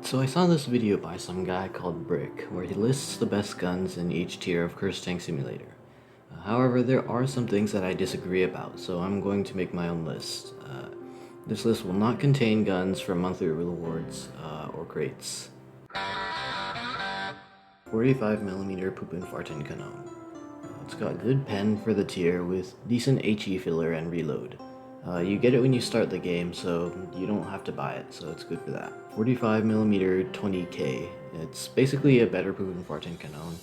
So I saw this video by some guy called Brick, where he lists the best guns in each tier of Curse Tank Simulator. However, there are some things that I disagree about, so I'm going to make my own list. This list will not contain guns from monthly rewards or crates. 45mm Poopin' Fartin Canon. It's got good pen for the tier with decent HE filler and reload. You get it when you start the game, so you don't have to buy it, so it's good for that. 45mm 20K. It's basically a better Poopin' Fartin Canon.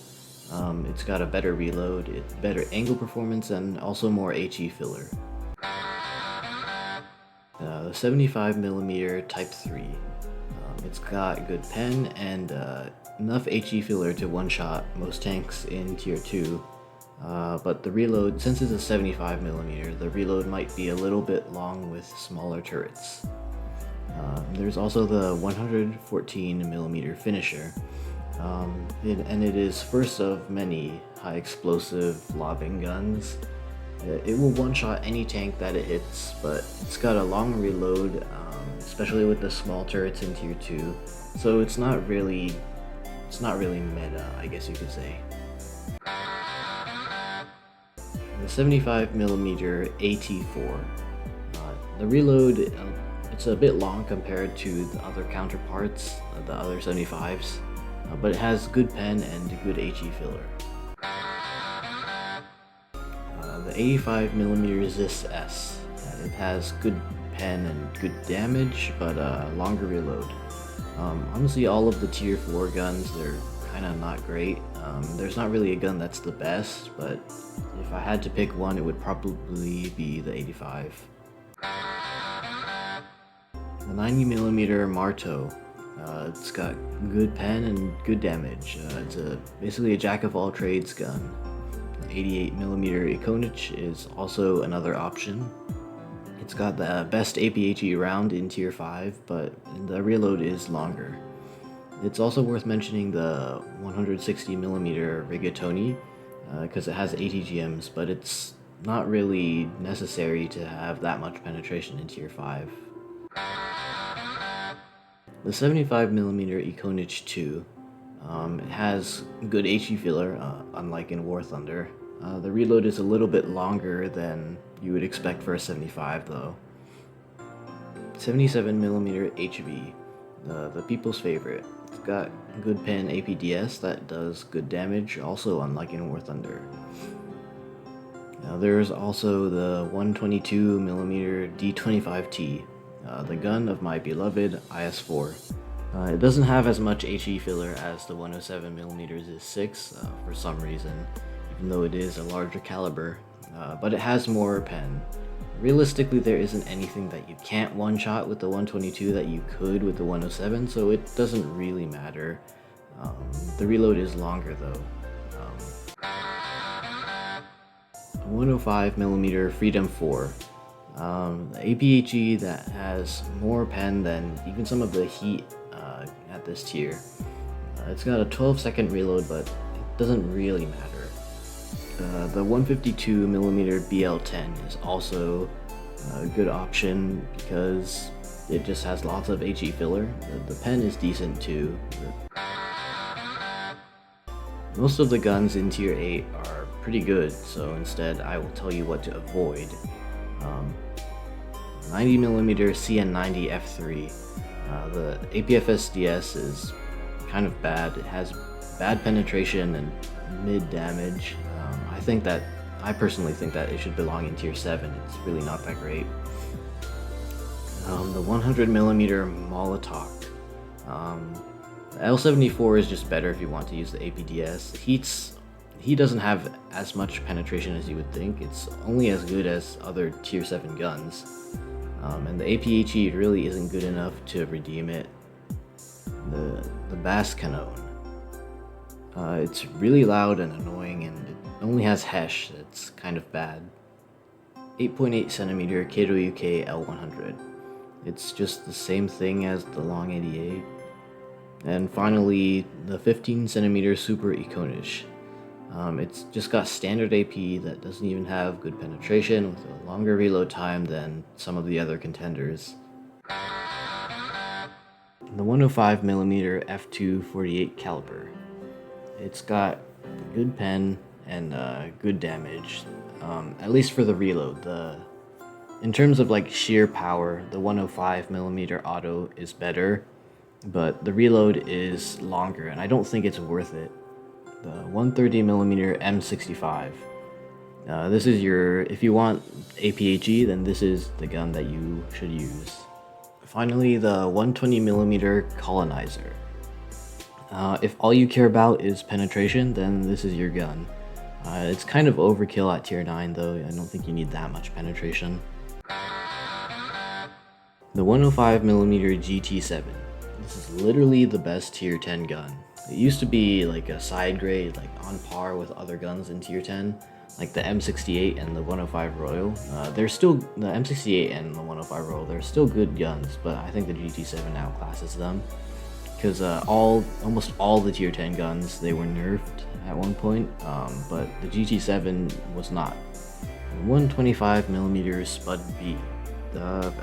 It's got a better reload, better angle performance, and also more HE filler. The 75mm Type 3. It's got good pen and enough HE filler to one-shot most tanks in Tier 2. But the reload, since it's a 75mm, the reload might be a little bit long with smaller turrets. There's also the 114mm finisher, and it is first of many high explosive lobbing guns. It will one-shot any tank that it hits, but it's got a long reload, especially with the small turrets in Tier 2, so it's not really meta, I guess you could say. The 75mm AT4. The reload, it's a bit long compared to the other counterparts, the other 75s, but it has good pen and good HE filler. The 85mm Zis S. It has good pen and good damage, but longer reload. Honestly, all of the Tier 4 guns, they're kind of not great. There's not really a gun that's the best, but if I had to pick one, it would probably be the 85. The 90mm Marto. It's got good pen and good damage. It's basically a jack-of-all-trades gun. The 88mm Ikonich is also another option. It's got the best APHE round in Tier 5, but the reload is longer. It's also worth mentioning the 160mm Rigatoni, because it has ATGMs, but it's not really necessary to have that much penetration in Tier 5. The 75mm Ikonich 2. It has good HE filler, unlike in War Thunder. The reload is a little bit longer than you would expect for a 75 though. 77mm HV, the people's favorite. It's got good pen APDS that does good damage, also unlike in War Thunder. Now there's also the 122mm D25T, the gun of my beloved IS-4. It doesn't have as much HE filler as the 107mm Zis 6 for some reason, even though it is a larger caliber, but it has more pen. Realistically, there isn't anything that you can't one-shot with the 122 that you could with the 107, so it doesn't really matter. The reload is longer though. 105mm Freedom 4. The APHE that has more pen than even some of the heat at this tier. It's got a 12-second reload, but it doesn't really matter. The 152mm BL10 is also a good option because it just has lots of HE filler. The pen is decent too. Most of the guns in Tier 8 are pretty good, so instead I will tell you what to avoid. 90mm CN90 F3. The APFS DS is kind of bad. It has bad penetration and mid damage. I personally think that it should belong in Tier 7. It's really not that great. The 100mm Molotov. The L74 is just better if you want to use the APDS. He doesn't have as much penetration as you would think. It's only as good as other Tier 7 guns. And the APHE really isn't good enough to redeem it. The Bass Canon. It's really loud and annoying, and it only has Hesh. It's kind of bad. 8.8cm Kiryuke L100. It's just the same thing as the Long 88. And finally, the 15cm Super Ikonich. It's just got standard AP that doesn't even have good penetration, with a longer reload time than some of the other contenders. the 105mm f2 caliber. It's got a good pen and good damage, at least for the reload. In terms of like sheer power, the 105mm auto is better, but the reload is longer, and I don't think it's worth it. The 130mm M65. This is if you want APHE, then this is the gun that you should use. Finally, the 120mm colonizer. If all you care about is penetration, then this is your gun. It's kind of overkill at tier 9 though, I don't think you need that much penetration. The 105mm GT7. This is literally the best tier 10 gun. It used to be like a side grade, like on par with other guns in tier 10, like the M68 and the 105 Royal. They're still, the M68 and the 105 Royal, they're still good guns, but I think the GT7 outclasses them. Because almost all the tier 10 guns, they were nerfed at one point, but the GT7 was not. 125mm Spud B.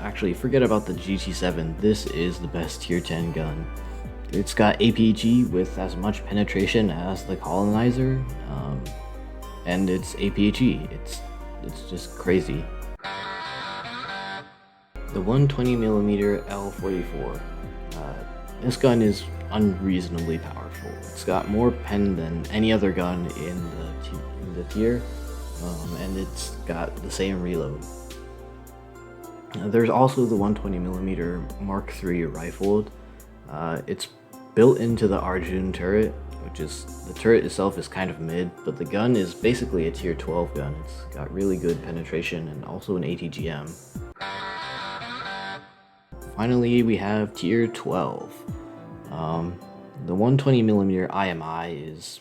Actually, forget about the GT7, this is the best tier 10 gun. It's got APHE with as much penetration as the colonizer, and it's APHE, it's just crazy. The 120mm L44. This gun is unreasonably powerful. It's got more pen than any other gun in the tier, and it's got the same reload. There's also the 120mm Mark III rifled. It's built into the Arjun turret, which is, the turret itself is kind of mid, but the gun is basically a tier 12 gun. It's got really good penetration and also an ATGM. Finally, we have tier 12. The 120mm IMI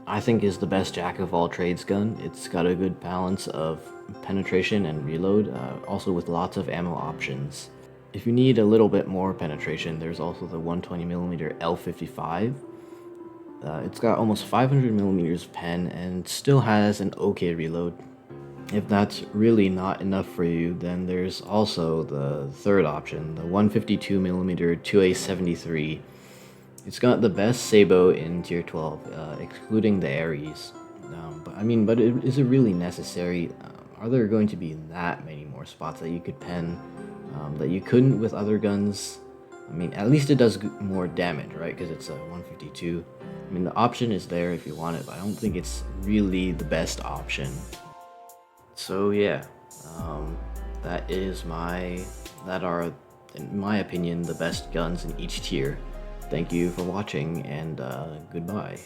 I think is the best jack of all trades gun. It's got a good balance of penetration and reload, also with lots of ammo options. If you need a little bit more penetration, there's also the 120mm L55. It's got almost 500mm pen and still has an okay reload. If that's really not enough for you, then there's also the third option, the 152mm 2A73. It's got the best Sabo in tier 12, excluding the Ares. But is it really necessary? Are there going to be that many more spots that you could pen that you couldn't with other guns? At least it does more damage, right? Because it's a 152. The option is there if you want it, but I don't think it's really the best option. So yeah, that are, in my opinion, the best guns in each tier. Thank you for watching, and goodbye.